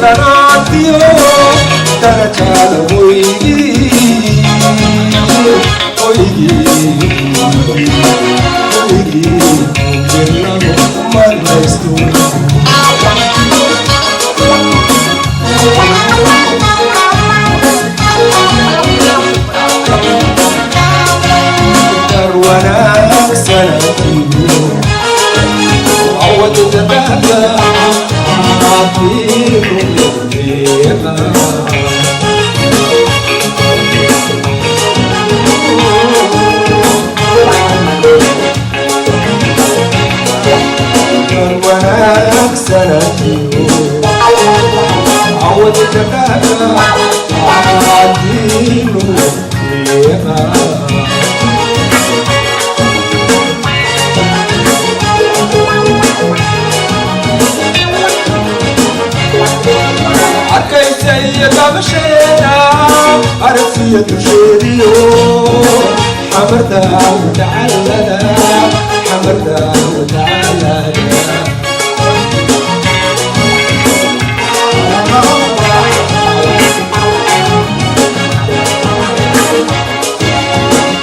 ناتيو ترجال ويجي عرفية شيريو حمردا وتعلنا حمردا وتعلنا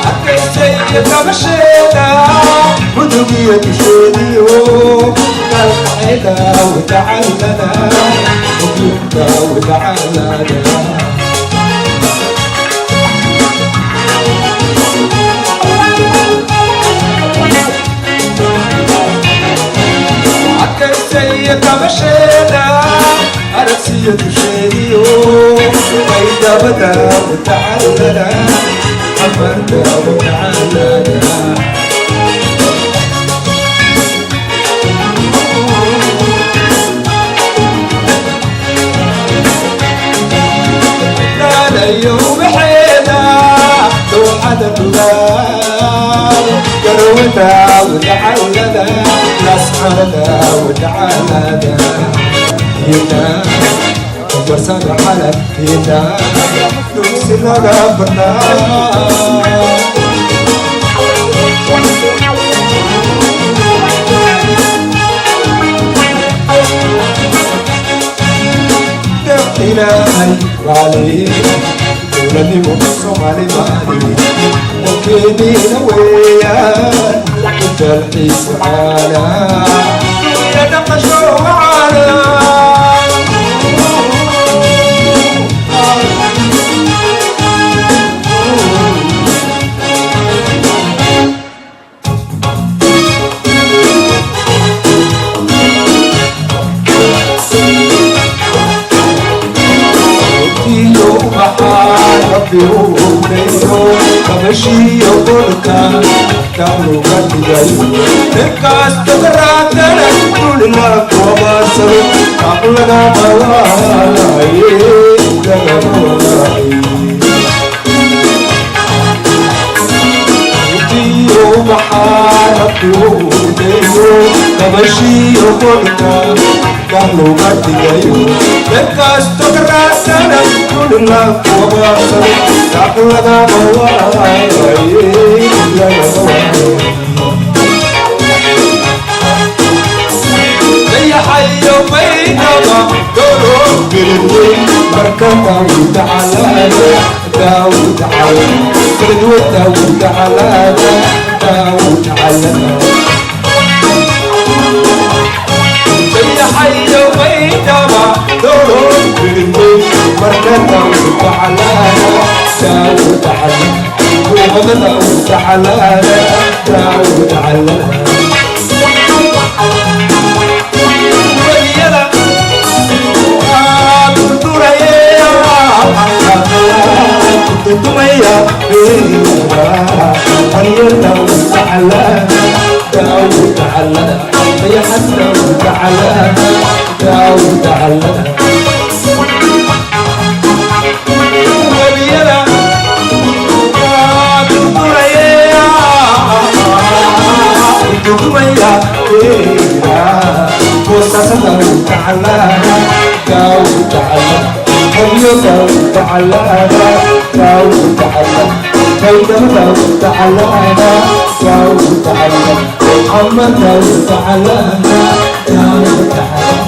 عكي سيدة مشينا بدقية شيريو قلقعنا وتعلنا وقلقنا وتعلنا سيدة مشينا عرسية شيريو وإذا بدا وتعلنا حفرنا وتعلنا لا يوم حينا لو حدا بلال قروتا وتعلنا نسحنا وتعالى هنا وصل على هنا نمسنا ربنا دقينا علي ولدي مقصم علي مالي وكينينا ويان تلحيس معانا ينقشوا معانا ربي وبيسو فمشي يقولك تعملوا قد جايو نكاس تقراتنا كل لك وبصر عقلنا موالاي لنا موالاي ربي ومحاربي وبيسو فمشي يقولك تعملوا قد جايو نكاس تقراتنا كل لك وبصر عقلنا موالاي لنا موالاي حي بينما دورهم بالوين مركبة وتعالى داود على فردوة وتعالى داود على حي بينما دورهم بالوين مركبة وتعالى داود على وغضنا وتعالى داود على تميا بيها حيرنا وتعالى داود على يا حسنا وتعالى داود على ولينا تميا بيها وساسنا وتعالى داود على داود على داود على داود على داود على محمد داود على داود على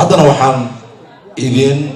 haddana waxaan idin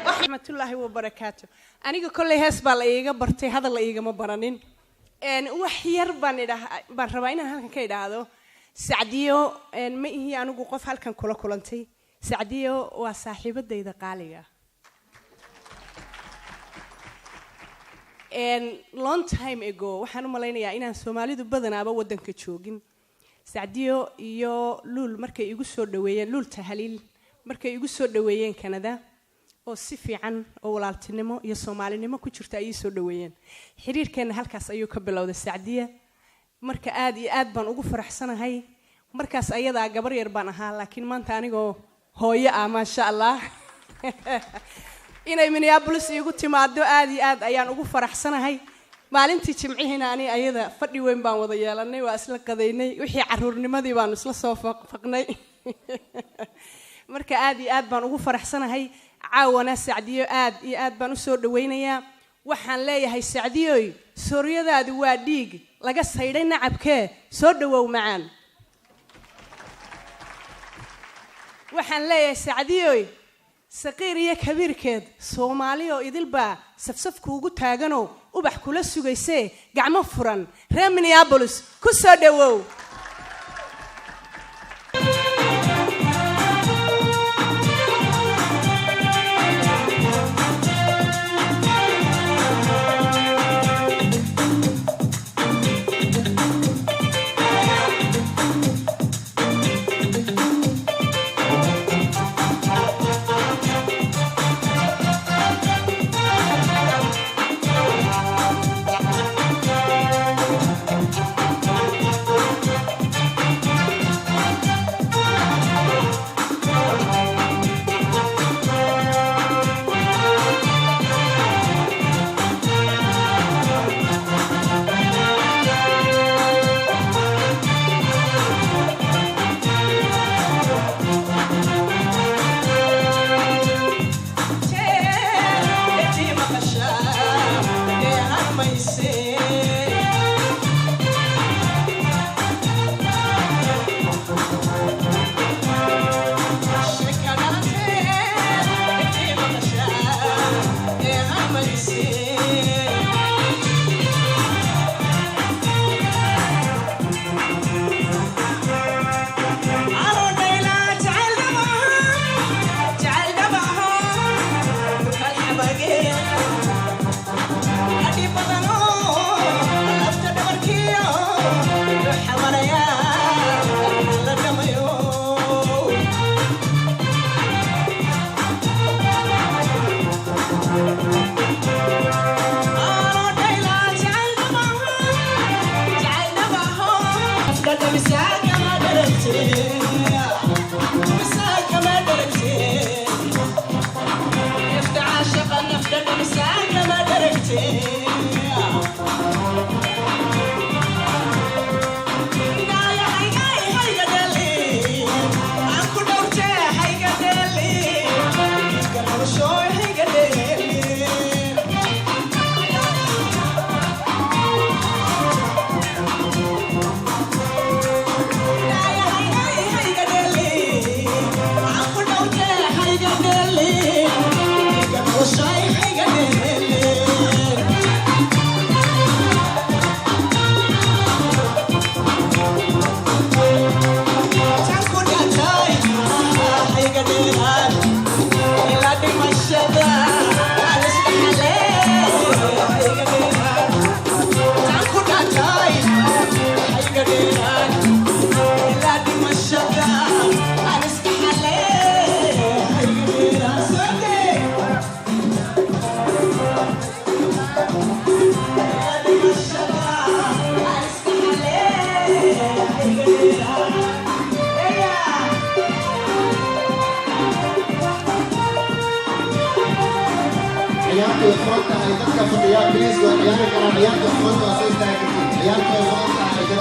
rahmatullahi wa barakaatu. Aniga kolley hees baa la iiga bartay hadal la iigama baranin. Wax yar baan rabaa inaan halkan ka idhaahdo. Sacdiyo ma ihi anigu qof halkan kula kulantay. Sacdiyo waa saaxiibadayda qaaliga. Long time ago waxaan u malaynayaa inaan Soomaalidu badanaaba wadanka joogin. Sacdiyo iyo Luul markay igu soo dhaweeyeen Luul Tahaliil markay igu soo dhaweeyeen Canada oo si fiican oo walaaltinimo iyo Soomaalinimo ku jirta ay soo dhaweeyeen. Xiriirkeena halkaas ayuu ka bilowday Sacdiya. Marka aad iyo aad baan ugu faraxsanahay. Markaas ayada gabar yar baan ahaa laakiin maanta anigoo hooyo ah ma sha Allah. inay Minneapolis igu timaado aad iyo aad ayaan ugu faraxsanahay. maalintii jimcihiina ani ayada fadhi weyn baan wada yeelanay waa isla qadaynay wixii caruurnimadii baan isla soo faqnay. marka aad iyo aad baan ugu faraxsanahay. caawana Sacdiyo aad iyo aad baan u soo dhaweynayaa. waxaan leeyahay Sacdiyoy sooriyadaadu waa dhiig laga saydhay nacabkee soo dhawow macaan. waxaan leeyahay sacdiyoy saqiir iyo kabiirkeed Soomaaliyo idilba safsafku ugu taagano ubax kula sugaysay gacmo furan reer Minneapolis ku soo dhawow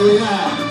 Please,